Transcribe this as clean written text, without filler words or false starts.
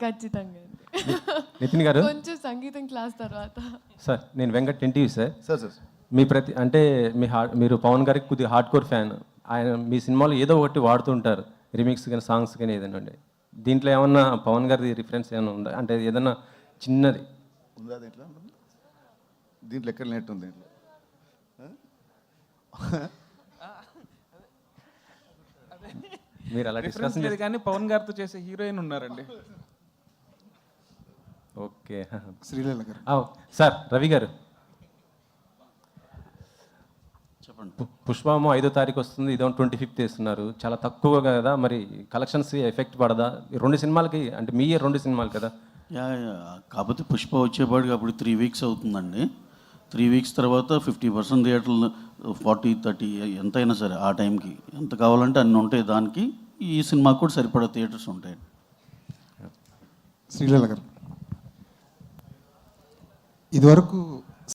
ఖచ్చితంగా అండి. నితిన్ గారు కొంచెం సంగీతం క్లాస్ తర్వాత. సార్ నేను వెంకట్ ఎన్టీవీ సార్. సార్ మీ అంటే మీరు పవన్ గారికి కొద్దిగా హార్డ్ కోర్ ఫ్యాన్. ఆయన మీ సినిమాలో ఏదో ఒకటి వాడుతుంటారు, రిమిక్స్ కానీ సాంగ్స్ కానీ ఏదైనా అండి. దీంట్లో ఏమన్నా పవన్ గారిది రిఫరెన్స్ ఏమైనా ఉందా, అంటే ఏదన్నా చిన్నది ఉందా దీంట్లో ఎక్కడ నెట్ ఉంది దీంట్లో? మీరు అలా డిస్కషన్ లేదు కానీ పవన్ గారితో చేసే హీరోయిన్ ఉన్నారండి. ఓకే శ్రీలీల గారు. సార్ రవి గారు చెప్పండి. పుష్పము 5వ తారీఖు వస్తుంది, ఇదో 25th వేస్తున్నారు, చాలా తక్కువ కదా, మరి కలెక్షన్స్ ఎఫెక్ట్ పడదా? ఈ 2 సినిమాలకి, అంటే మీ 2 సినిమాలు కదా. కాకపోతే పుష్ప వచ్చేపాటికి అప్పుడు 3 వీక్స్ అవుతుందండి. 3 వీక్స్ తర్వాత 50% థియేటర్లు 40-30 ఎంతైనా సరే ఆ టైంకి ఎంత కావాలంటే అన్నీ ఉంటాయి. దానికి ఈ సినిమాకి కూడా సరిపడా థియేటర్స్ ఉంటాయి. శ్రీలీల గారు, ఇదివరకు